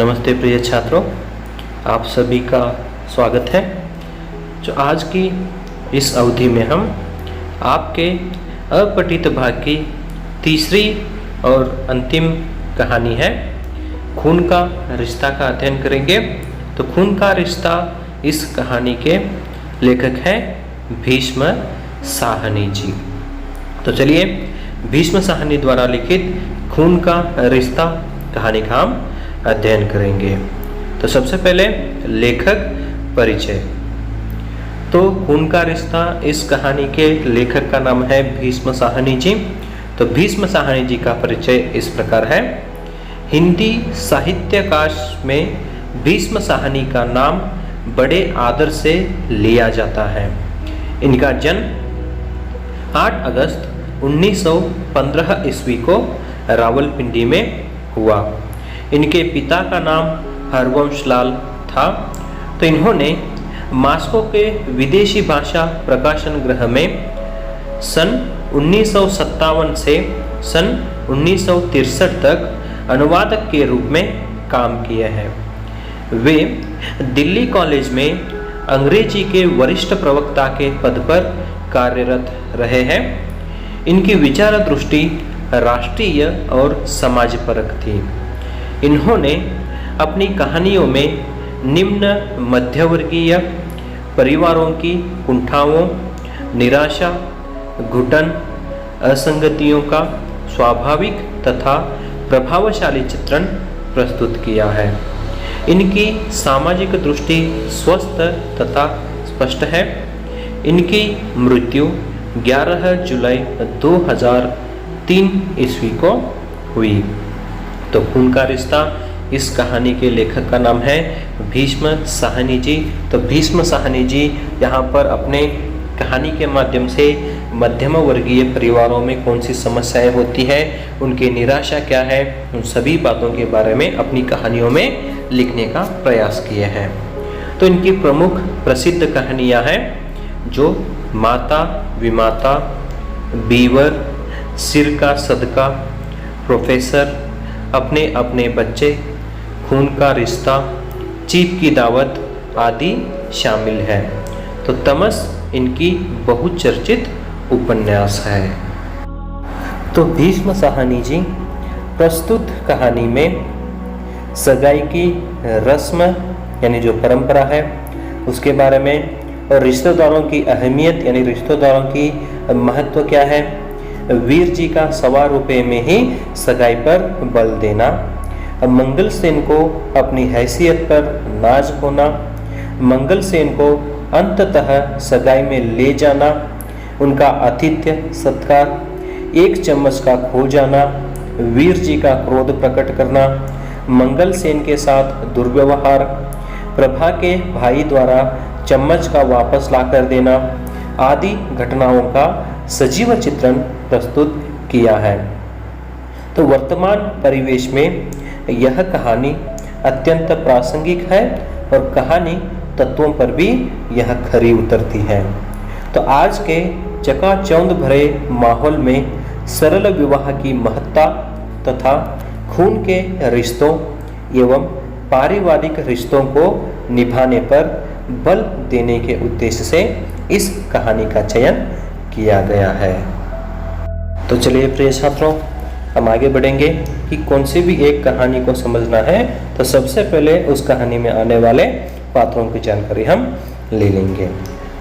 नमस्ते प्रिय छात्रों, आप सभी का स्वागत है। जो आज की इस अवधि में हम आपके अपठित भाग की तीसरी और अंतिम कहानी है खून का रिश्ता का अध्ययन करेंगे। तो खून का रिश्ता इस कहानी के लेखक हैं भीष्म साहनी जी। तो चलिए भीष्म साहनी द्वारा लिखित खून का रिश्ता कहानी का हम अध्ययन करेंगे। तो सबसे पहले लेखक परिचय। तो खून का रिश्ता इस कहानी के लेखक का नाम है भीष्म साहनी जी। तो भीष्म साहनी जी का परिचय इस प्रकार है। हिंदी साहित्याकाश में भीष्म साहनी का नाम बड़े आदर से लिया जाता है। इनका जन्म 8 अगस्त 1915 ईस्वी को रावलपिंडी में हुआ। इनके पिता का नाम हरवंशलाल था। तो इन्होंने मास्को के विदेशी भाषा प्रकाशन गृह में सन 1957 से सन 1963 तक अनुवादक के रूप में काम किए हैं। वे दिल्ली कॉलेज में अंग्रेजी के वरिष्ठ प्रवक्ता के पद पर कार्यरत रहे हैं। इनकी विचार दृष्टि राष्ट्रीय और समाजपरक थी। इन्होंने अपनी कहानियों में निम्न मध्यवर्गीय परिवारों की कुंठाओं, निराशा, घुटन, असंगतियों का स्वाभाविक तथा प्रभावशाली चित्रण प्रस्तुत किया है। इनकी सामाजिक दृष्टि स्वस्थ तथा स्पष्ट है। इनकी मृत्यु 11 जुलाई 2003 ईस्वी को हुई। तो खून का रिश्ता इस कहानी के लेखक का नाम है भीष्म साहनी जी। तो भीष्म साहनी जी यहाँ पर अपने कहानी के माध्यम से मध्यम वर्गीय परिवारों में कौन सी समस्याएं होती है, उनकी निराशा क्या है, उन सभी बातों के बारे में अपनी कहानियों में लिखने का प्रयास किए हैं। तो इनकी प्रमुख प्रसिद्ध कहानियाँ हैं जो माता विमाता, बीवर, सिर का सदका, प्रोफेसर, अपने अपने बच्चे, खून का रिश्ता, चीप की दावत आदि शामिल है। तो तमस इनकी बहुचर्चित उपन्यास है। तो भीष्म साहनी जी प्रस्तुत कहानी में सगाई की रस्म यानी जो परंपरा है उसके बारे में, और रिश्तेदारों की अहमियत यानी रिश्तेदारों की महत्व क्या है, वीर जी का 1.25 रुपये में ही सगाई पर बल देना, मंगल सेन को अपनी हैसियत पर नाज होना, मंगल सेन को अंततः सगाई में ले जाना, उनका आतिथ्य सत्कार, 1 चम्मच का खो जाना, वीर जी का क्रोध प्रकट करना, मंगल सेन के साथ दुर्व्यवहार, प्रभा के भाई द्वारा चम्मच का वापस लाकर देना आदि घटनाओं का सजीव चित्रण प्रस्तुत किया है। तो वर्तमान परिवेश में यह कहानी अत्यंत प्रासंगिक है और कहानी तत्वों पर भी यह खरी उतरती है। तो आज के चकाचौंध भरे माहौल में सरल विवाह की महत्ता तथा खून के रिश्तों एवं पारिवारिक रिश्तों को निभाने पर बल देने के उद्देश्य से इस कहानी का चयन किया गया है। तो चलिए प्रिय छात्रों, हम आगे बढ़ेंगे कि कौन सी भी एक कहानी को समझना है तो सबसे पहले उस कहानी में आने वाले पात्रों की जानकारी हम ले लेंगे।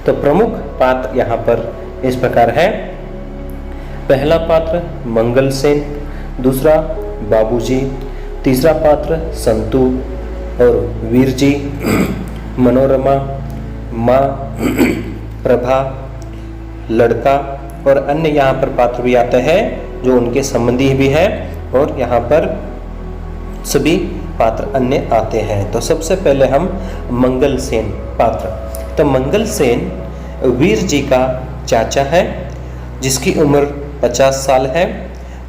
तो प्रमुख पात्र यहाँ पर इस प्रकार है। पहला पात्र मंगल सेन, दूसरा बाबूजी, तीसरा पात्र संतू और वीर जी, मनोरमा, माँ, प्रभा, लड़का और अन्य यहाँ पर पात्र भी आते हैं जो उनके संबंधी भी हैं, और यहाँ पर सभी पात्र अन्य आते हैं। तो सबसे पहले हम मंगल सेन पात्र। तो मंगल सेन वीर जी का चाचा है जिसकी उम्र 50 साल है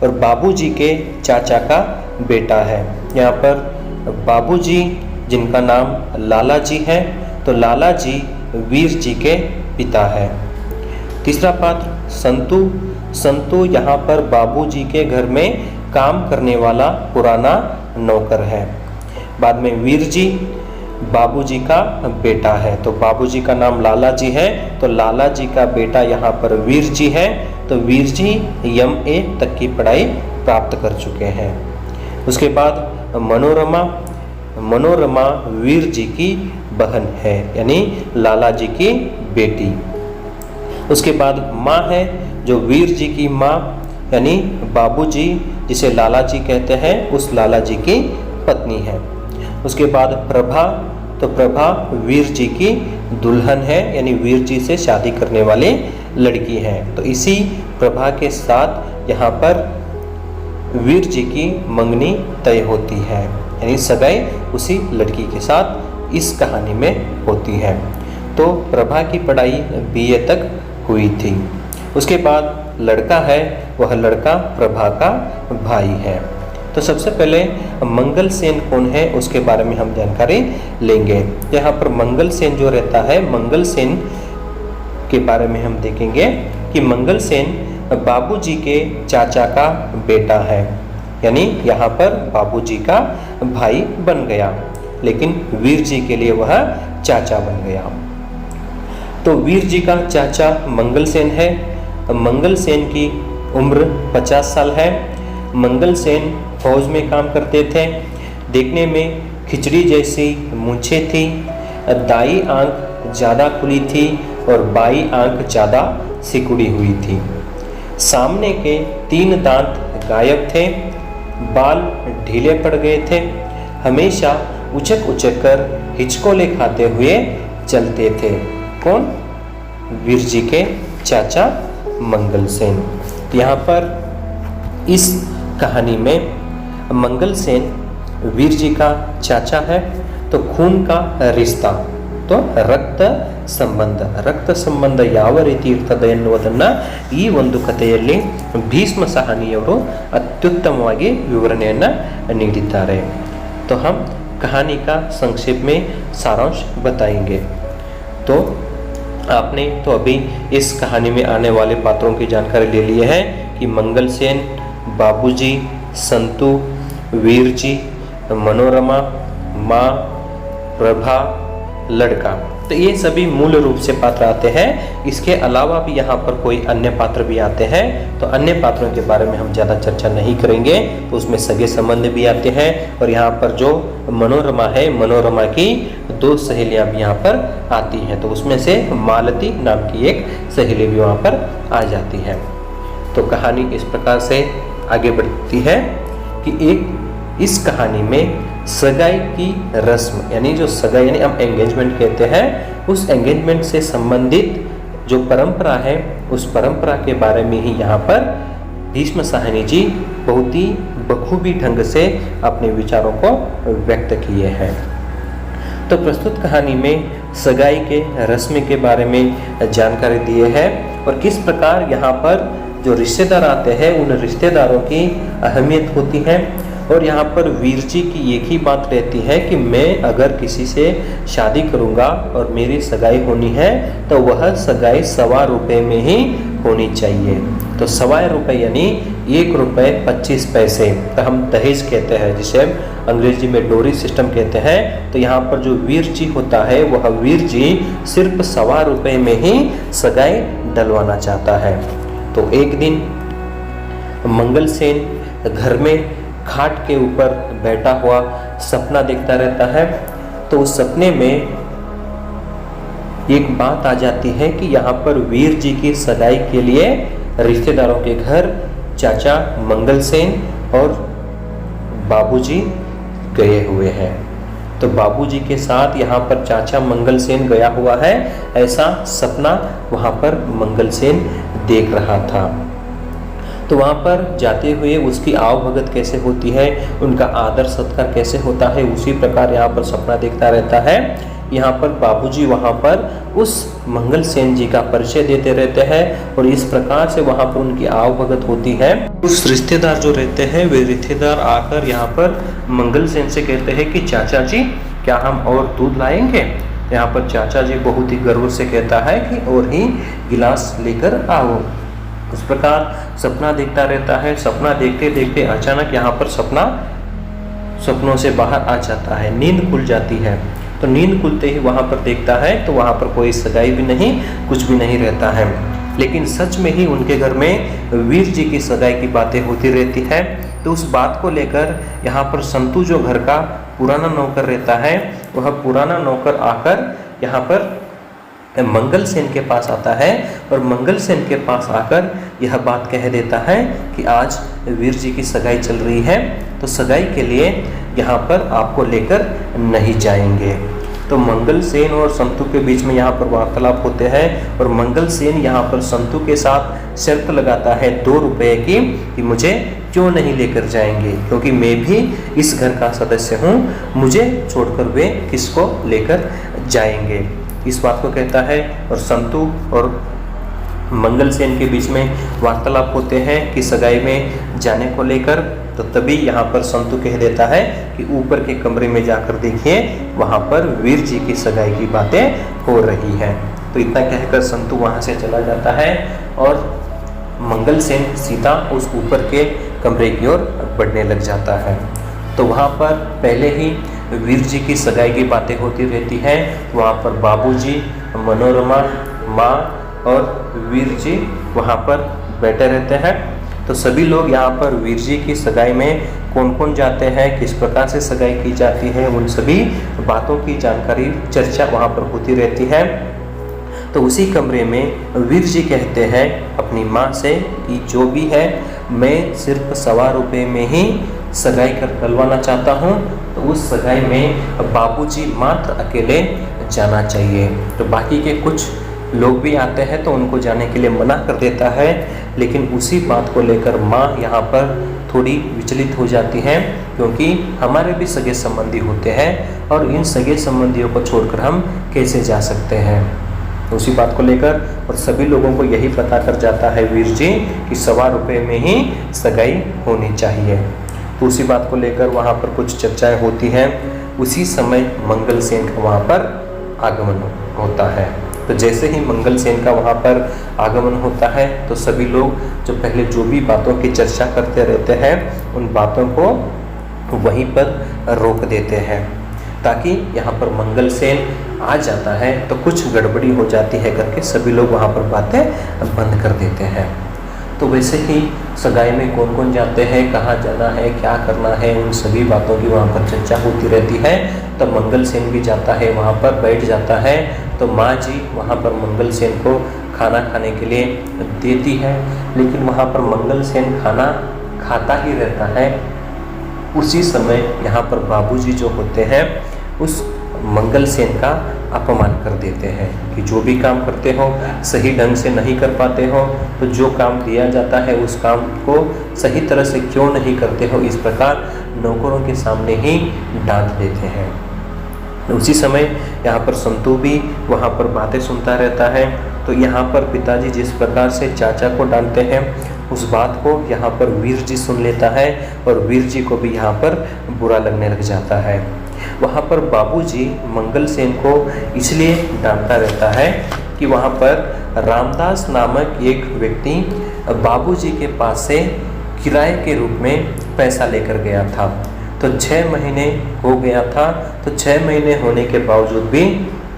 और बाबूजी के चाचा का बेटा है। यहाँ पर बाबूजी जिनका नाम लाला जी है, तो लाला जी वीर जी के पिता है। तीसरा पात्र संतू। संतू यहाँ पर बाबूजी के घर में काम करने वाला पुराना नौकर है। बाद में वीर जी बाबूजी का बेटा है, तो बाबूजी का नाम लाला जी है, तो लाला जी का बेटा यहाँ पर वीर जी है, तो वीर जी MA तक की पढ़ाई प्राप्त कर चुके हैं। उसके बाद मनोरमा, मनोरमा वीर जी की बहन है, यानी लाला जी की बेटी। उसके बाद माँ है, जो वीर जी की माँ यानी बाबूजी जिसे लाला जी कहते हैं उस लाला जी की पत्नी है। उसके बाद प्रभा, तो प्रभा वीर जी की दुल्हन है, यानी वीर जी से शादी करने वाली लड़की है। तो इसी प्रभा के साथ यहाँ पर वीर जी की मंगनी तय होती है, यानी सगाई उसी लड़की के साथ इस कहानी में होती है। तो प्रभा की पढ़ाई BA तक हुई थी। उसके बाद लड़का है, वह लड़का प्रभा का भाई है। तो सबसे पहले मंगल सेन कौन है उसके बारे में हम जानकारी लेंगे। यहाँ पर मंगल सेन जो रहता है, मंगल सेन के बारे में हम देखेंगे कि मंगल सेन बाबूजी के चाचा का बेटा है, यानी यहाँ पर बाबूजी का भाई बन गया, लेकिन वीर जी के लिए वह चाचा बन गया। तो वीर जी का चाचा मंगल सेन है। मंगल सेन की उम्र 50 साल है। मंगल सेन फौज में काम करते थे। देखने में खिचड़ी जैसी मूंछें थी, दाई आंख ज़्यादा खुली थी और बाई आंख ज़्यादा सिकुड़ी हुई थी। सामने के 3 दांत गायब थे, बाल ढीले पड़ गए थे, हमेशा उचक उचक कर हिचकोले खाते हुए चलते थे। कौन? वीर जी के चाचा मंगल सेन। यहाँ पर इस कहानी में मंगल सेन वीर जी का चाचा है, तो खून का रिश्ता, तो ರಕ್ತ ಸಂಬಂಧ ಯಾವ ರೀತಿ ಇರ್ತದೆ ಎನ್ನುವುದನ್ನು ಈ ಒಂದು ಕಥೆಯಲ್ಲಿ ಭೀಷ್ಮ ಸಹಾನಿಯವರು ಅತ್ಯುತ್ತಮವಾಗಿ ವಿವರಣೆಯನ್ನು ನೀಡಿದ್ದಾರೆ। तो हम कहानी का संक्षेप में सारांश बताएंगे। तो आपने तो अभी इस कहानी में आने वाले पात्रों की जानकारी ले ली है कि मंगल सेन, बाबूजी, संतू, वीर जी, मनोरमा, माँ, प्रभा, लड़का, तो ये सभी मूल रूप से पात्र आते हैं। इसके अलावा भी यहाँ पर कोई अन्य पात्र भी आते हैं, तो अन्य पात्रों के बारे में हम ज़्यादा चर्चा नहीं करेंगे। तो उसमें सगे संबंध भी आते हैं, और यहाँ पर जो मनोरमा है, मनोरमा की 2 सहेलियाँ भी यहाँ पर आती हैं, तो उसमें से मालती नाम की एक सहेली भी वहाँ पर आ जाती है। तो कहानी इस प्रकार से आगे बढ़ती है कि एक इस कहानी में सगाई की रस्म, यानी जो सगाई यानी हम एंगेजमेंट कहते हैं, उस एंगेजमेंट से संबंधित जो परंपरा है उस परंपरा के बारे में ही यहाँ पर भीष्म साहनी जी बहुत ही बखूबी ढंग से अपने विचारों को व्यक्त किए हैं। तो प्रस्तुत कहानी में सगाई के रस्म के बारे में जानकारी दिए हैं, और किस प्रकार यहाँ पर जो रिश्तेदार आते हैं उन रिश्तेदारों की अहमियत होती है। और यहाँ पर वीर जी की एक ही बात रहती है कि मैं अगर किसी से शादी करूँगा और मेरी सगाई होनी है तो वह सगाई ₹1.25 में ही होनी चाहिए। तो ₹1.25 यानी ₹1.25, तो हम दहेज कहते हैं, जिसे अंग्रेजी में डोरी सिस्टम कहते हैं। तो यहाँ पर जो वीर जी होता है वह वीर जी सिर्फ ₹1.25 में ही सगाई डलवाना चाहता है। तो एक दिन मंगल सेन घर में खाट के ऊपर बैठा हुआ सपना देखता रहता है। तो उस सपने में एक बात आ जाती है कि यहाँ पर वीर जी की सगाई के लिए रिश्तेदारों के घर चाचा मंगल सेन और बाबूजी गए हुए हैं। तो बाबूजी के साथ यहाँ पर चाचा मंगल सेन गया हुआ है, ऐसा सपना वहाँ पर मंगल सेन देख रहा था। तो वहाँ पर जाते हुए उसकी आवभगत कैसे होती है, उनका आदर सत्कार कैसे होता है, उसी प्रकार यहाँ पर सपना देखता रहता है। यहाँ पर बाबूजी वहाँ पर उस मंगल सेन जी का परिचय देते रहते हैं, और इस प्रकार से वहाँ पर उनकी आवभगत होती है। उस रिश्तेदार जो रहते हैं वे रिश्तेदार आकर यहाँ पर मंगल सेन से कहते हैं कि चाचा जी क्या हम और दूध लाएंगे। यहाँ पर चाचा जी बहुत ही गर्व से कहता है कि और ही गिलास लेकर आओ। उस प्रकार सपना देखता रहता है। सपना देखते देखते अचानक यहाँ पर सपना सपनों से बाहर आ जाता है, नींद खुल जाती है। तो नींद खुलते ही वहाँ पर देखता है तो वहाँ पर कोई सगाई भी नहीं, कुछ भी नहीं रहता है। लेकिन सच में ही उनके घर में वीर जी की सगाई की बातें होती रहती है। तो उस बात को लेकर यहाँ पर संतू जो घर का पुराना नौकर रहता है, वह पुराना नौकर आकर यहाँ पर मंगल सेन के पास आता है और मंगल सेन के पास आकर यह बात कह देता है कि आज वीर जी की सगाई चल रही है, तो सगाई के लिए यहाँ पर आपको लेकर नहीं जाएंगे। तो मंगल सेन और संतू के बीच में यहाँ पर वार्तालाप होते हैं और मंगल सेन यहाँ पर संतू के साथ शर्त लगाता है 2 रुपये की कि मुझे क्यों नहीं लेकर जाएंगे, क्योंकि मैं भी इस घर का सदस्य हूँ, मुझे छोड़कर वे किसको लेकर जाएंगे। इस बात को कहता है और संतू और मंगल सेन के बीच में वार्तालाप होते हैं कि सगाई में जाने को लेकर। तो तभी यहाँ पर संतू कह देता है कि ऊपर के कमरे में जाकर देखिए, वहाँ पर वीर जी की सगाई की बातें हो रही है। तो इतना कहकर संतू वहाँ से चला जाता है और मंगल सेन सीधा उस ऊपर के कमरे की ओर बढ़ने लग जाता है। तो वहाँ पर पहले ही वीर जी की सगाई की बातें होती रहती हैं। वहाँ पर बाबूजी, मनोरमा, माँ और वीर जी वहाँ पर बैठे रहते हैं। तो सभी लोग यहाँ पर वीर जी की सगाई में कौन कौन जाते हैं, किस प्रकार से सगाई की जाती है, उन सभी बातों की जानकारी चर्चा वहाँ पर होती रहती है। तो उसी कमरे में वीर जी कहते हैं अपनी माँ से कि जो भी है मैं सिर्फ 1.25 रुपये में ही सगाई करवाना चाहता हूँ, तो उस सगाई में बाबूजी मात्र अकेले जाना चाहिए। तो बाकी के कुछ लोग भी आते हैं तो उनको जाने के लिए मना कर देता है। लेकिन उसी बात को लेकर माँ यहाँ पर थोड़ी विचलित हो जाती हैं, क्योंकि हमारे भी सगे संबंधी होते हैं और इन सगे संबंधियों को छोड़कर हम कैसे जा सकते हैं। उसी बात को लेकर और सभी लोगों को यही पता कर जाता है वीर जी कि 1.25 रुपये में ही सगाई होनी चाहिए। तो उसी बात को लेकर वहाँ पर कुछ चर्चाएं होती हैं। उसी समय मंगल सेन का वहाँ पर आगमन होता है। तो जैसे ही मंगल सेन का वहाँ पर आगमन होता है तो सभी लोग जो पहले जो भी बातों की चर्चा करते रहते हैं उन बातों को वहीं पर रोक देते हैं, ताकि यहाँ पर मंगल सेन आ जाता है तो कुछ गड़बड़ी हो जाती है करके सभी लोग वहाँ पर बातें बंद कर देते हैं। तो वैसे ही सगाई में कौन कौन जाते हैं, कहाँ जाना है, क्या करना है, उन सभी बातों की वहाँ पर चर्चा होती रहती है। तो मंगल सेन भी जाता है, वहाँ पर बैठ जाता है। तो माँ जी वहाँ पर मंगल सेन को खाना खाने के लिए देती है, लेकिन वहाँ पर मंगल सेन खाना खाता ही रहता है। उसी समय यहाँ पर बाबूजी जो होते हैं उस मंगल सेन का अपमान कर देते हैं कि जो भी काम करते हो सही ढंग से नहीं कर पाते हो, तो जो काम दिया जाता है उस काम को सही तरह से क्यों नहीं करते हो, इस प्रकार नौकरों के सामने ही डांट देते हैं। उसी समय यहाँ पर संतू भी वहाँ पर बातें सुनता रहता है। तो यहाँ पर पिताजी जिस प्रकार से चाचा को डांटते हैं उस बात को यहाँ पर वीर जी सुन लेता है और वीर जी को भी यहाँ पर बुरा लगने लग जाता है। वहाँ पर बाबूजी मंगल सेन को इसलिए डांटता रहता है कि वहाँ पर रामदास नामक एक व्यक्ति बाबूजी के पास से किराए के रूप में पैसा लेकर गया था। तो 6 महीने हो गया था, तो 6 महीने होने के बावजूद भी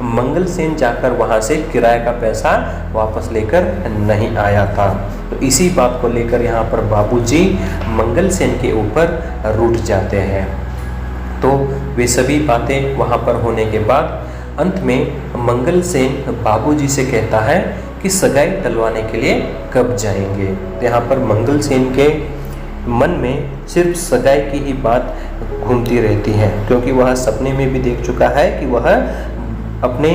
मंगल सेन जाकर वहाँ से किराए का पैसा वापस लेकर नहीं आया था। तो इसी बात को लेकर यहाँ पर बाबूजी मंगल सेन के ऊपर रूठ जाते हैं। तो वे सभी बातें वहाँ पर होने के बाद अंत में मंगल सेन बाबूजी से कहता है कि सगाई टलवाने के लिए कब जाएंगे। तो यहाँ पर मंगल सेन के मन में सिर्फ सगाई की ही बात घूमती रहती है, क्योंकि वह सपने में भी देख चुका है कि वह अपने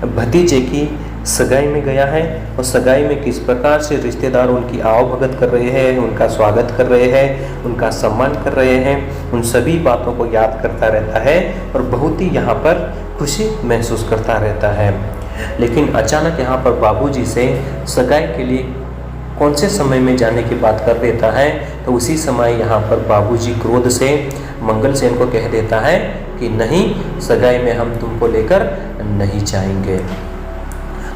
भतीजे की सगाई में गया है और सगाई में किस प्रकार से रिश्तेदार उनकी आवभगत कर रहे हैं, उनका स्वागत कर रहे हैं, उनका सम्मान कर रहे हैं। उन सभी बातों को याद करता रहता है और बहुत ही यहाँ पर खुशी महसूस करता रहता है। लेकिन अचानक यहाँ पर बाबूजी से सगाई के लिए कौन से समय में जाने की बात कर देता है। तो उसी समय यहाँ पर बाबूजी क्रोध से मंगल सेन को कह देता है कि नहीं, सगाई में हम तुमको लेकर नहीं जाएंगे।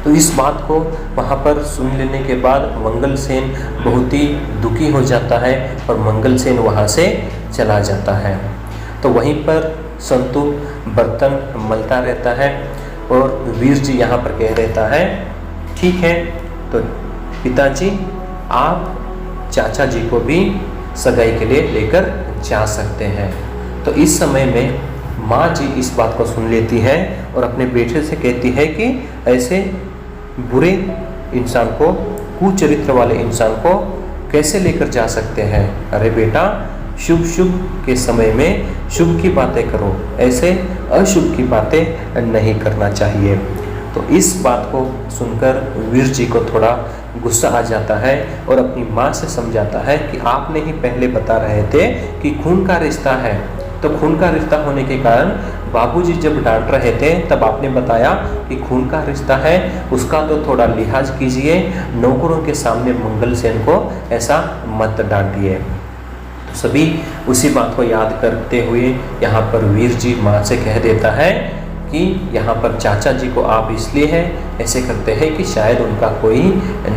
तो इस बात को वहाँ पर सुन लेने के बाद मंगल सेन बहुत ही दुखी हो जाता है और मंगल सेन वहाँ से चला जाता है। तो वहीं पर संतु बर्तन मलता रहता है और वीर जी यहाँ पर कह रहता है ठीक है, तो पिताजी आप चाचा जी को भी सगाई के लिए लेकर जा सकते हैं। तो इस समय में माँ जी इस बात को सुन लेती है और अपने बेटे से कहती है कि ऐसे बुरे इंसान को, कुचरित्र वाले इंसान को कैसे लेकर जा सकते हैं। अरे बेटा, शुभ शुभ के समय में शुभ की बातें करो, ऐसे अशुभ की बातें नहीं करना चाहिए। तो इस बात को सुनकर वीर जी को थोड़ा गुस्सा आ जाता है और अपनी माँ से समझाता है कि आपने ही पहले बता रहे थे कि खून का रिश्ता है, तो खून का रिश्ता होने के कारण बाबूजी जब डांट रहे थे तब आपने बताया कि खून का रिश्ता है, उसका तो थोड़ा लिहाज कीजिए, नौकरों के सामने मंगल सेन को ऐसा मत डांटिए। तो सभी उसी बात को याद करते हुए यहाँ पर वीर जी माँ से कह देता है कि यहाँ पर चाचा जी को आप इसलिए हैं ऐसे करते हैं कि शायद उनका कोई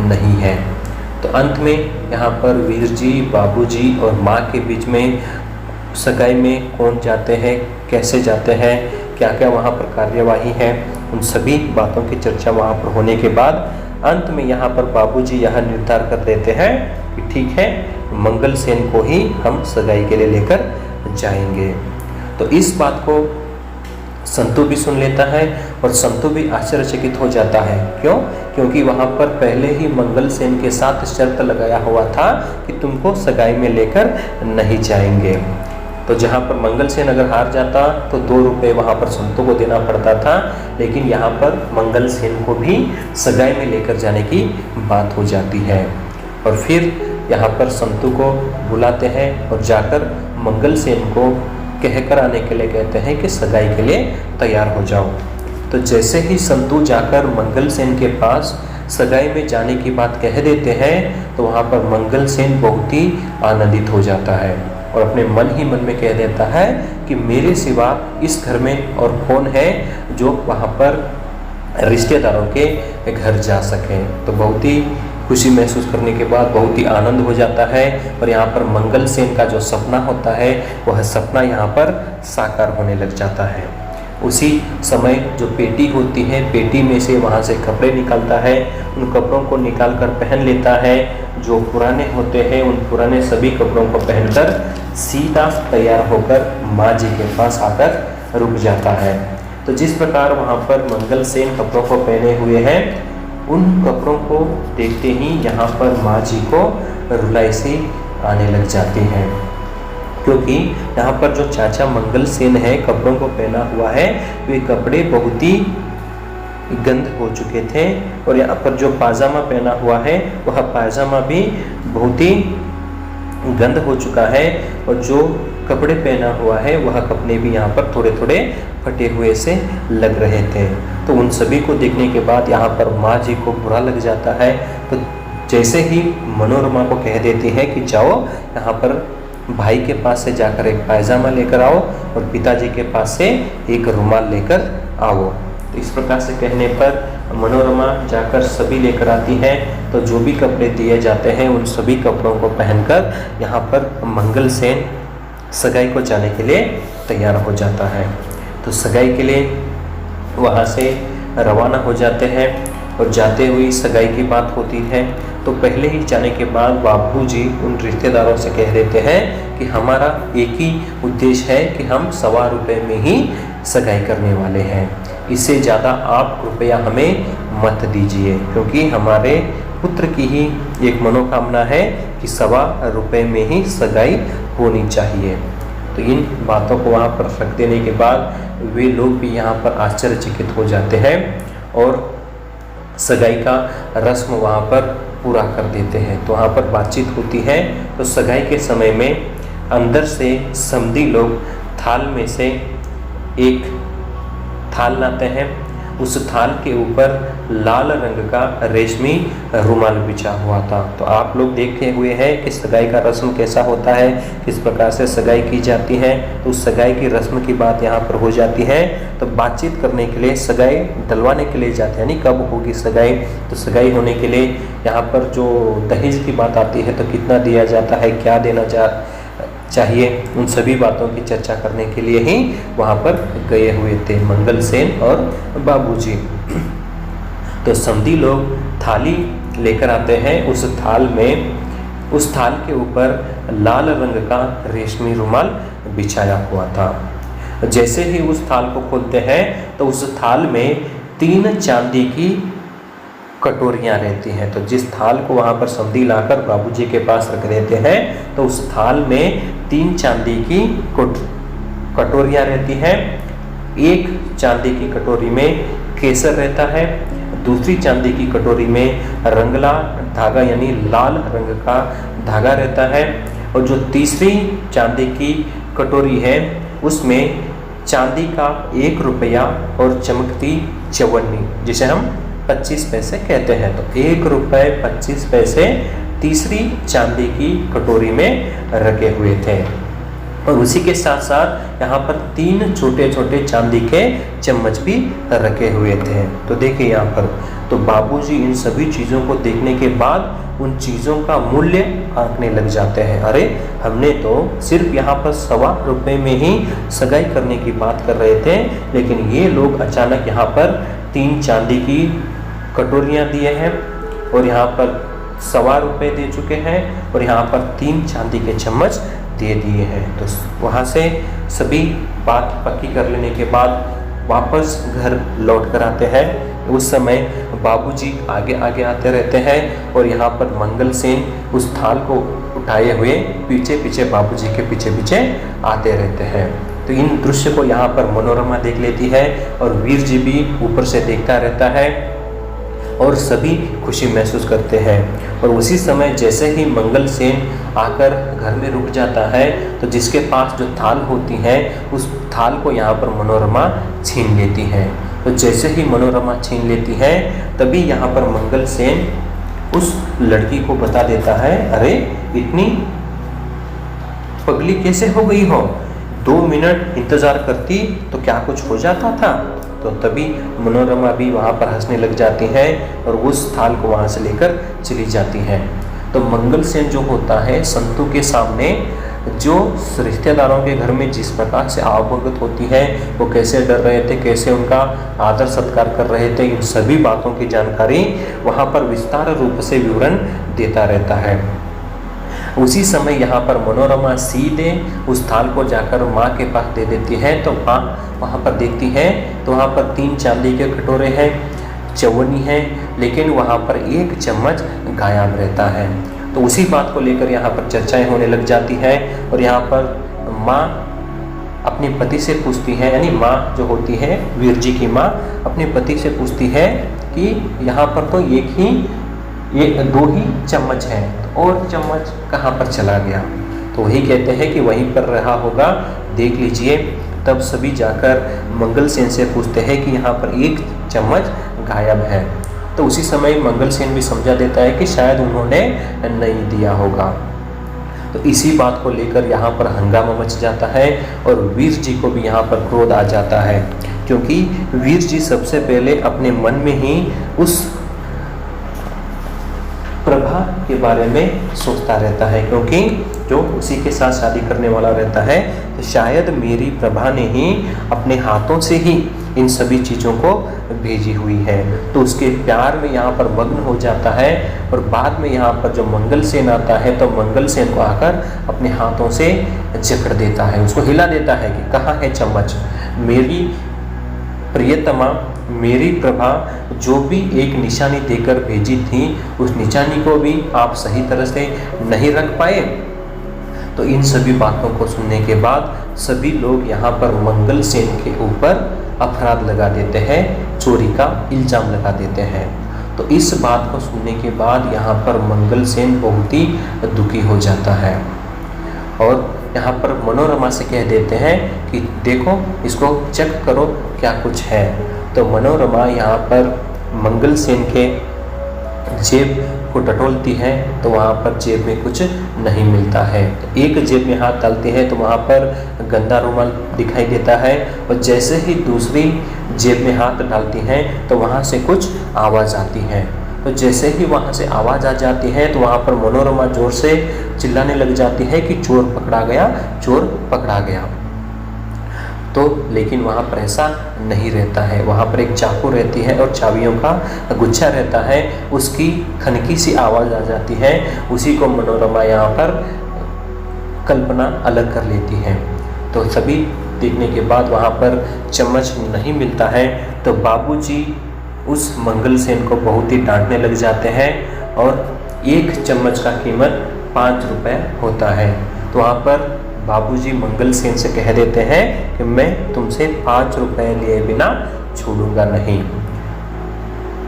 नहीं है। तो अंत में यहाँ पर वीर जी, बाबूजी और माँ के बीच में सगाई में कौन जाते हैं, कैसे जाते हैं, क्या क्या वहाँ पर कार्यवाही है, उन सभी बातों की चर्चा वहाँ पर होने के बाद अंत में यहाँ पर बाबूजी यह निर्धार कर देते हैं कि ठीक है, मंगल सेन को ही हम सगाई के लिए लेकर जाएंगे। तो इस बात को संतु भी सुन लेता है और संतु भी आश्चर्यचकित हो जाता है। क्यों? क्योंकि वहाँ पर पहले ही मंगल सेन के साथ शर्त लगाया हुआ था कि तुमको सगाई में लेकर नहीं जाएंगे। तो जहाँ पर मंगल सेन अगर हार जाता तो 2 रुपये वहाँ पर संतु को देना पड़ता था, लेकिन यहाँ पर मंगल सेन को भी सगाई में लेकर जाने की बात हो जाती है। और फिर यहाँ पर संतु को बुलाते हैं और जाकर मंगल सेन को कहकर आने के लिए कहते हैं कि सगाई के लिए तैयार हो जाओ। तो जैसे ही संतु जाकर मंगल सेन के पास सगाई में जाने की बात कह देते हैं तो वहाँ पर मंगल सेन बहुत ही आनंदित हो जाता है और अपने मन ही मन में कह देता है कि मेरे सिवा इस घर में और कौन है जो वहाँ पर रिश्तेदारों के घर जा सके। तो बहुत ही खुशी महसूस करने के बाद बहुत ही आनंद हो जाता है और यहाँ पर मंगल सेन का जो सपना होता है वह सपना यहाँ पर साकार होने लग जाता है। उसी समय जो पेटी होती है, पेटी में से वहाँ से कपड़े निकलता है, उन कपड़ों को निकाल कर पहन लेता है। जो पुराने होते हैं उन पुराने सभी कपड़ों को पहनकर सीधा तैयार होकर माँ जी के पास आकर रुक जाता है। तो जिस प्रकार वहाँ पर मंगल सेन कपड़ों को पहने हुए हैं, उन कपड़ों को देखते ही यहाँ पर माँ जी को रुलाई सी आने लग जाती है, क्योंकि यहाँ पर जो चाचा मंगल सेन है कपड़ों को पहना हुआ है वे कपड़े बहुत ही गंद हो चुके थे और यहाँ पर जो पाजामा पहना हुआ है वह पाजामा भी बहुत ही गंद हो चुका है और जो कपड़े पहना हुआ है वह कपड़े भी यहाँ पर थोड़े थोड़े फटे हुए से लग रहे थे। तो उन सभी को देखने के बाद यहाँ पर माँ जी को बुरा लग जाता है। तो जैसे ही मनोरमा को कह देती है कि जाओ यहाँ पर भाई के पास से जाकर एक पायजामा लेकर आओ और पिताजी के पास से एक रुमाल लेकर आओ। तो इस प्रकार से कहने पर मनोरमा जाकर सभी लेकर आती है। तो जो भी कपड़े दिए जाते हैं उन सभी कपड़ों को पहनकर यहाँ पर मंगल सेन सगाई को जाने के लिए तैयार हो जाता है। तो सगाई के लिए वहाँ से रवाना हो जाते हैं और जाते हुए सगाई की बात होती है। तो पहले ही जाने के बाद बाबूजी उन रिश्तेदारों से कह देते हैं कि हमारा एक ही उद्देश्य है कि हम 1.25 रुपये में ही सगाई करने वाले हैं, इससे ज़्यादा आप रुपया हमें मत दीजिए, क्योंकि हमारे पुत्र की ही एक मनोकामना है कि 1.25 रुपये में ही सगाई होनी चाहिए। तो इन बातों को वहाँ पर रख देने के बाद वे लोग भी यहाँ पर आश्चर्यचकित हो जाते हैं और सगाई का रस्म वहाँ पर पूरा कर देते हैं। तो वहाँ पर बातचीत होती है। तो सगाई के समय में अंदर से समधी लोग थाल में से एक थाल लाते हैं, उस थाल के ऊपर लाल रंग का रेशमी रुमाल बिछा हुआ था। तो आप लोग देखे हुए हैं कि सगाई का रस्म कैसा होता है, किस प्रकार से सगाई की जाती है। तो उस सगाई की रस्म की बात यहाँ पर हो जाती है। तो बातचीत करने के लिए सगाई डलवाने के लिए जाते हैं, यानी कब होगी सगाई। तो सगाई होने के लिए यहाँ पर जो दहेज की बात आती है, तो कितना दिया जाता है, क्या देना चाहिए, उन सभी बातों की चर्चा करने के लिए ही वहाँ पर गए हुए थे मंगल सेन और बाबूजी। तो समधी लोग थाली लेकर आते हैं। उस थाल के ऊपर लाल रंग का रेशमी रुमाल बिछाया हुआ था। जैसे ही उस थाल को खोलते हैं तो उस थाल में 3 चांदी की कटोरियाँ रहती हैं। तो जिस थाल को वहाँ पर समधी लाकर बाबूजी के पास रख देते हैं तो उस थाल में 3 चांदी की कटोरियाँ रहती हैं। एक चांदी की कटोरी में केसर रहता है, दूसरी चांदी की कटोरी में रंगला धागा यानी लाल रंग का धागा रहता है, और जो तीसरी चांदी की कटोरी है उसमें चांदी का 1 रुपया और चमकती चवन्नी, जिसे हम 25 पैसे कहते हैं। तो 1 रुपये 25 पैसे तीसरी चांदी की कटोरी में रखे हुए थे, और उसी के साथ साथ यहाँ पर 3 छोटे छोटे चांदी के चम्मच भी रखे हुए थे। तो देखिए यहाँ पर, तो बाबूजी इन सभी चीज़ों को देखने के बाद उन चीज़ों का मूल्य आंकने लग जाते हैं। अरे हमने तो सिर्फ यहाँ पर 1.25 रुपये में ही सगाई करने की बात कर रहे थे, लेकिन ये लोग अचानक यहाँ पर 3 चांदी की कटोरियाँ दिए हैं, और यहाँ पर 1.25 रुपये दे चुके हैं, और यहाँ पर 3 चांदी के चम्मच दे दिए हैं। तो वहाँ से सभी बात पक्की कर लेने के बाद वापस घर लौट कर आते हैं। उस समय बाबूजी आगे आगे आते रहते हैं, और यहाँ पर मंगल सेन उस थाल को उठाए हुए पीछे पीछे बाबूजी के पीछे पीछे आते रहते हैं। तो इन दृश्य को यहाँ पर मनोरमा देख लेती है, और वीर जी भी ऊपर से देखता रहता है, और सभी खुशी महसूस करते हैं। और उसी समय जैसे ही मंगल सेन आकर घर में रुक जाता है, तो जिसके पास जो थाल होती है उस थाल को यहाँ पर मनोरमा छीन लेती है। तो जैसे ही मनोरमा छीन लेती है, तभी यहाँ पर मंगल सेन उस लड़की को बता देता है, अरे इतनी पगली कैसे हो गई हो, 2 मिनट इंतज़ार करती तो क्या कुछ हो जाता था। तो तभी मनोरमा भी वहाँ पर हंसने लग जाती है, और उस थाल को वहाँ से लेकर चली जाती है। तो मंगल सेन जो होता है संतू के सामने जो रिश्तेदारों के घर में जिस प्रकार से आवभगत होती है, वो कैसे डर रहे थे, कैसे उनका आदर सत्कार कर रहे थे, इन सभी बातों की जानकारी वहाँ पर विस्तार रूप से विवरण देता रहता है। उसी समय यहाँ पर मनोरमा सीधे उस थाल को जाकर माँ के पास दे देती है। तो माँ वहाँ पर देखती है तो वहाँ पर 3 चांदी के कटोरे हैं, चवन्नी है, लेकिन वहाँ पर 1 चम्मच गायब रहता है। तो उसी बात को लेकर यहाँ पर चर्चाएं होने लग जाती है, और यहाँ पर माँ अपने पति से पूछती है, यानी माँ जो होती है वीर जी की माँ अपने पति से पूछती है कि यहाँ पर तो 2 ही चम्मच हैं, और चम्मच कहाँ पर चला गया। तो वही कहते हैं कि वहीं पर रहा होगा, देख लीजिए। तब सभी जाकर मंगल सेन से पूछते हैं कि यहाँ पर 1 चम्मच गायब है। तो उसी समय मंगल सेन भी समझा देता है कि शायद उन्होंने नहीं दिया होगा। तो इसी बात को लेकर यहाँ पर हंगामा मच जाता है, और वीर जी को भी यहाँ पर क्रोध आ जाता है, क्योंकि वीर जी सबसे पहले अपने मन में ही उस प्रभा के बारे में सोचता रहता है, क्योंकि जो उसी के साथ शादी करने वाला रहता है, तो शायद मेरी प्रभा ने ही अपने हाथों से ही इन सभी चीज़ों को भेजी हुई है। तो उसके प्यार में यहाँ पर मग्न हो जाता है, और बाद में यहाँ पर जो मंगल सेन आता है तो मंगल सेन को आकर अपने हाथों से जकड़ देता है, उसको हिला देता है कि कहाँ है चम्मच। मेरी प्रियतमा, मेरी प्रभा जो भी एक निशानी देकर भेजी थी, उस निशानी को भी आप सही तरह से नहीं रख पाए। तो इन सभी बातों को सुनने के बाद सभी लोग यहाँ पर मंगल सेन के ऊपर अपराध लगा देते हैं, चोरी का इल्ज़ाम लगा देते हैं। तो इस बात को सुनने के बाद यहाँ पर मंगल सेन बहुत ही दुखी हो जाता है, और यहाँ पर मनोरमा से कह देते हैं कि देखो इसको चेक करो क्या कुछ है। तो मनोरमा यहाँ पर मंगल सेन के जेब को टटोलती है, तो वहाँ पर जेब में कुछ नहीं मिलता है। तो एक जेब में हाथ डालती है तो वहाँ पर गंदा रुमाल दिखाई देता है, और जैसे ही दूसरी जेब में हाथ डालती हैं तो वहाँ से कुछ आवाज़ आती है। तो जैसे ही वहाँ से आवाज़ आ जाती है तो वहाँ पर मनोरमा जोर से चिल्लाने लग जाती है कि चोर पकड़ा गया, चोर पकड़ा गया। तो लेकिन वहाँ पर ऐसा नहीं रहता है, वहाँ पर एक चाकू रहती है और चाबियों का गुच्छा रहता है, उसकी खनकी सी आवाज़ आ जाती है। उसी को मनोरमा यहाँ पर कल्पना अलग कर लेती है। तो सभी देखने के बाद वहाँ पर चम्मच नहीं मिलता है, तो बाबूजी उस मंगलसेन को बहुत ही डांटने लग जाते हैं और एक चम्मच का कीमत 5 रुपये होता है। तो वहाँ पर बाबूजी मंगलसेन से कह देते हैं कि मैं तुमसे 5 रुपये लिए बिना छोड़ूंगा नहीं।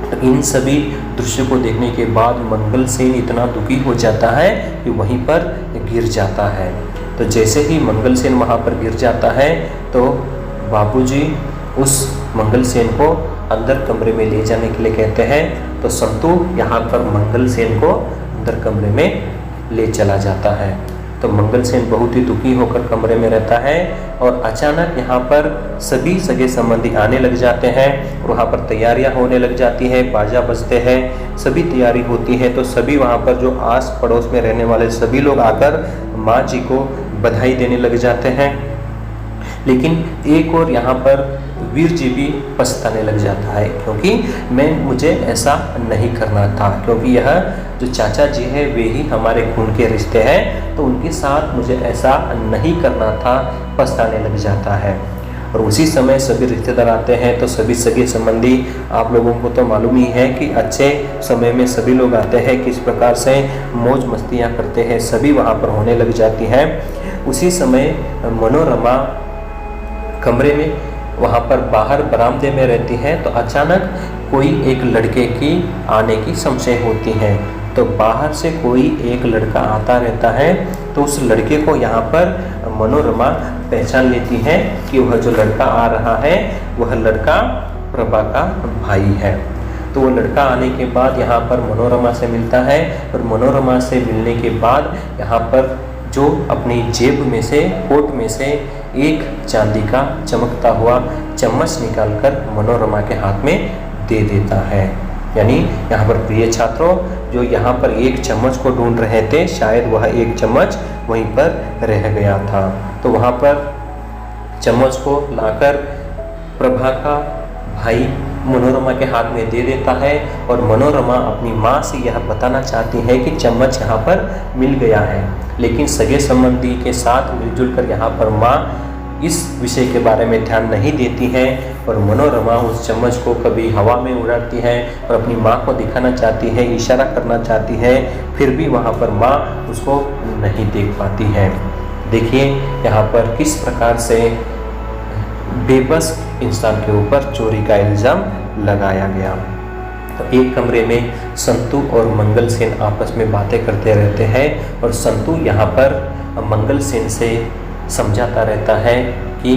तो इन सभी दृश्य को देखने के बाद मंगलसेन इतना दुखी हो जाता है कि वहीं पर गिर जाता है। तो जैसे ही मंगलसेन वहाँ पर गिर जाता है तो बाबूजी उस मंगलसेन को अंदर कमरे में ले जाने के लिए कहते हैं। तो संतू यहाँ पर मंगलसेन को अंदर कमरे में ले चला जाता है। तो मंगलसेन बहुत ही दुखी होकर कमरे में रहता है और अचानक यहाँ पर सभी सगे संबंधी आने लग जाते हैं और वहाँ पर तैयारियाँ होने लग जाती है, बाजा बजते हैं, सभी तैयारी होती है। तो सभी वहाँ पर जो आस पड़ोस में रहने वाले सभी लोग आकर माँ जी को बधाई देने लग जाते हैं। लेकिन एक और यहाँ पर वीर जी भी पछताने लग जाता है, क्योंकि मुझे ऐसा नहीं करना था, क्योंकि यह जो चाचा जी है वे ही हमारे खून के रिश्ते हैं, तो उनके साथ मुझे ऐसा नहीं करना था, पछताने लग जाता है। और उसी समय सभी रिश्तेदार आते हैं। तो सभी सगे संबंधी, आप लोगों को तो मालूम ही है कि अच्छे समय में सभी लोग आते हैं, किस प्रकार से मौज मस्तियाँ करते हैं, सभी वहाँ पर होने लग जाती हैं। उसी समय मनोरमा कमरे में वहाँ पर बाहर बरामदे में रहती है। तो अचानक कोई एक लड़के की आने की संशय होती है। तो बाहर से कोई एक लड़का आता रहता है। तो उस लड़के को यहाँ पर मनोरमा पहचान लेती है कि वह जो लड़का आ रहा है वह लड़का प्रभा का भाई है। तो वो लड़का आने के बाद यहाँ पर मनोरमा से मिलता है और मनोरमा से मिलने के बाद यहाँ पर जो अपनी जेब में से, कोट में से एक चांदी का चमकता हुआ चम्मच निकालकर मनोरमा के हाथ में दे देता है। यानी यहाँ पर प्रिय छात्रों, जो यहाँ पर एक चम्मच को ढूंढ रहे थे, शायद वह एक चम्मच वहीं पर रह गया था। तो वहाँ पर चम्मच को लाकर प्रभा का भाई मनोरमा के हाथ में दे देता है और मनोरमा अपनी माँ से यह बताना चाहती है कि चम्मच यहाँ पर मिल गया है। लेकिन सगे संबंधी के साथ मिलजुल कर यहाँ पर माँ इस विषय के बारे में ध्यान नहीं देती है और मनोरमा उस चम्मच को कभी हवा में उड़ाती है और अपनी माँ को दिखाना चाहती है, इशारा करना चाहती है, फिर भी वहाँ पर माँ उसको नहीं देख पाती है। देखिए यहाँ पर किस प्रकार से बेबस इंसान के ऊपर चोरी का इल्ज़ाम लगाया गया। तो एक कमरे में संतू और मंगलसेन आपस में बातें करते रहते हैं और संतू यहाँ पर मंगलसेन से समझाता रहता है कि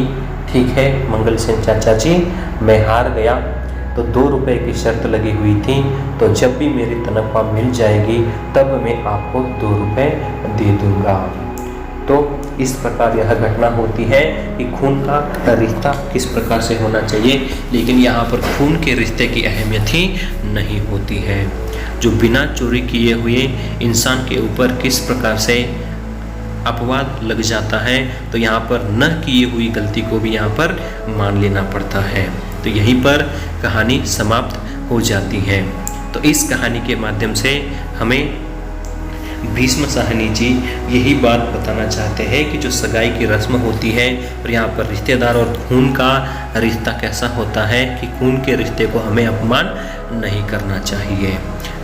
ठीक है मंगलसेन चाचा जी, मैं हार गया, तो 2 रुपये की शर्त लगी हुई थी, तो जब भी मेरी तनख्वाह मिल जाएगी तब मैं आपको 2 रुपये दे दूँगा। तो इस प्रकार यह घटना होती है कि खून का रिश्ता किस प्रकार से होना चाहिए, लेकिन यहाँ पर खून के रिश्ते की अहमियत ही नहीं होती है। जो बिना चोरी किए हुए इंसान के ऊपर किस प्रकार से अपवाद लग जाता है, तो यहाँ पर न किए हुई गलती को भी यहाँ पर मान लेना पड़ता है। तो यहीं पर कहानी समाप्त हो जाती है। तो इस कहानी के माध्यम से हमें भीष्म साहनी जी यही बात बताना चाहते हैं कि जो सगाई की रस्म होती है और यहाँ पर रिश्तेदार और खून का रिश्ता कैसा होता है कि खून के रिश्ते को हमें अपमान नहीं करना चाहिए।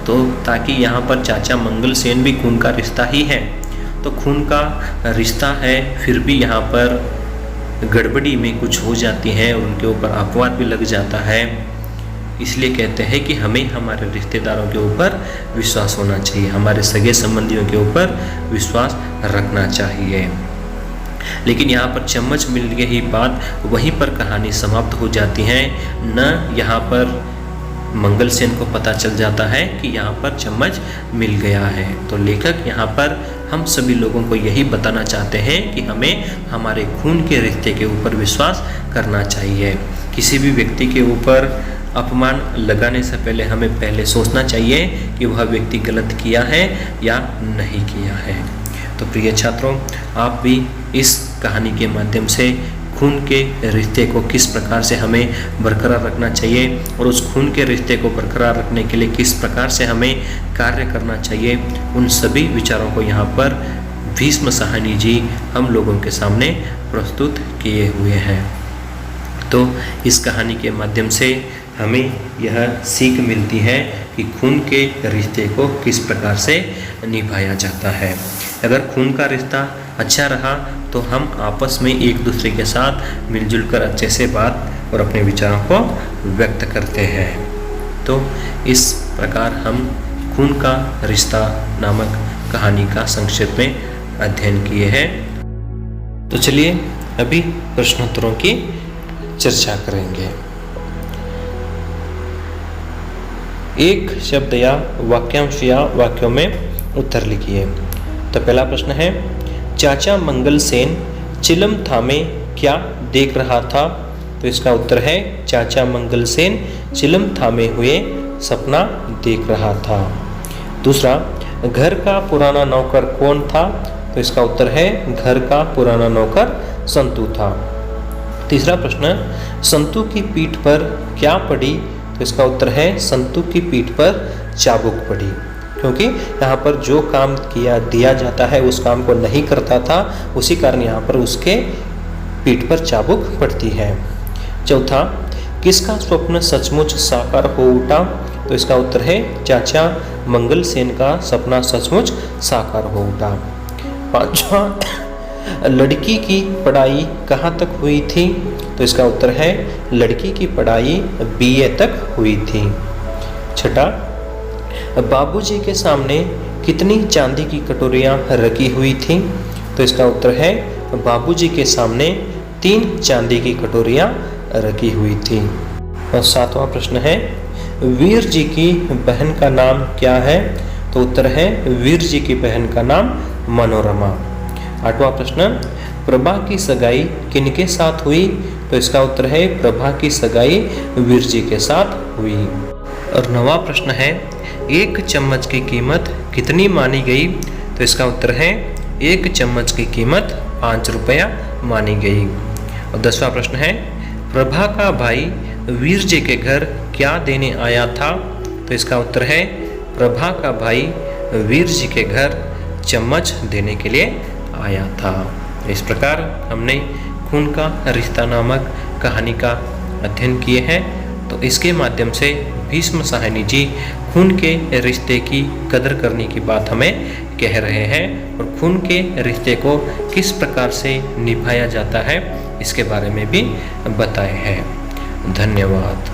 तो ताकि यहाँ पर चाचा मंगलसेन भी खून का रिश्ता ही है, तो खून का रिश्ता है, फिर भी यहाँ पर गड़बड़ी में कुछ हो जाती है और उनके ऊपर अपवाद भी लग जाता है। इसलिए कहते हैं कि हमें हमारे रिश्तेदारों के ऊपर विश्वास होना चाहिए, हमारे सगे संबंधियों के ऊपर विश्वास रखना चाहिए। लेकिन यहाँ पर चम्मच मिल गई ही बात वहीं पर कहानी समाप्त हो जाती है। न यहाँ पर मंगलसेन को पता चल जाता है कि यहाँ पर चम्मच मिल गया है। तो लेखक यहाँ पर हम सभी लोगों को यही बताना चाहते हैं कि हमें हमारे खून के रिश्ते के ऊपर विश्वास करना चाहिए। किसी भी व्यक्ति के ऊपर अपमान लगाने से पहले हमें पहले सोचना चाहिए कि वह व्यक्ति गलत किया है या नहीं किया है। तो प्रिय छात्रों, आप भी इस कहानी के माध्यम से खून के रिश्ते को किस प्रकार से हमें बरकरार रखना चाहिए और उस खून के रिश्ते को बरकरार रखने के लिए किस प्रकार से हमें कार्य करना चाहिए, उन सभी विचारों को यहाँ पर भीष्म साहनी जी हम लोगों के सामने प्रस्तुत किए हुए हैं। तो इस कहानी के माध्यम से हमें यह सीख मिलती है कि खून के रिश्ते को किस प्रकार से निभाया जाता है। अगर खून का रिश्ता अच्छा रहा तो हम आपस में एक दूसरे के साथ मिलजुल कर अच्छे से बात और अपने विचारों को व्यक्त करते हैं। तो इस प्रकार हम खून का रिश्ता नामक कहानी का संक्षेप में अध्ययन किए हैं। तो चलिए अभी प्रश्नोत्तरों की चर्चा करेंगे। एक शब्द या वाक्यांश या वाक्यों में उत्तर लिखिए। तो पहला प्रश्न है, चाचा मंगल सेन चिलम थामे क्या देख रहा था? तो इसका उत्तर है, चाचा मंगल सेन चिलम थामे हुए सपना देख रहा था। दूसरा, घर का पुराना नौकर कौन था? तो इसका उत्तर है, घर का पुराना नौकर संतू था। तीसरा प्रश्न, संतू की पीठ पर क्या पड़ी? तो इसका उत्तर है, संतू की पीठ पर चाबुक पड़ी, क्योंकि यहाँ पर जो काम किया दिया जाता है उस काम को नहीं करता था, उसी कारण यहाँ पर उसके पीठ पर चाबुक पड़ती है। चौथा, किसका स्वप्न सचमुच साकार हो उठा? तो इसका उत्तर है, चाचा मंगल सेन का सपना सचमुच साकार हो उठा। पांचवा, लड़की की पढ़ाई कहाँ तक हुई थी? तो इसका उत्तर है, लड़की की पढ़ाई BA तक हुई थी। छठा, बाबूजी के सामने कितनी चांदी की कटोरियाँ रखी हुई थी? तो इसका उत्तर है, बाबूजी के सामने 3 चांदी की कटोरियाँ रखी हुई थी। और सातवां प्रश्न है, वीर जी की बहन का नाम क्या है? तो उत्तर है, वीर जी की बहन का नाम मनोरमा। आठवां प्रश्न, प्रभा की सगाई किनके साथ हुई? तो इसका उत्तर है, प्रभा की सगाई वीर जी के साथ हुई। और नौवां प्रश्न है, 1 चम्मच की कीमत कितनी मानी गई? तो इसका उत्तर है, 1 चम्मच की कीमत 5 रुपया मानी गई। और 10वां प्रश्न है, प्रभा का भाई वीर जी के घर क्या देने आया था? तो इसका उत्तर है, प्रभा का भाई वीर जी के घर चम्मच देने के लिए आया था। इस प्रकार हमने खून का रिश्ता नामक कहानी का अध्ययन किए हैं। तो इसके माध्यम से भीष्म साहनी जी खून के रिश्ते की कदर करने की बात हमें कह रहे हैं और खून के रिश्ते को किस प्रकार से निभाया जाता है इसके बारे में भी बताए हैं। धन्यवाद।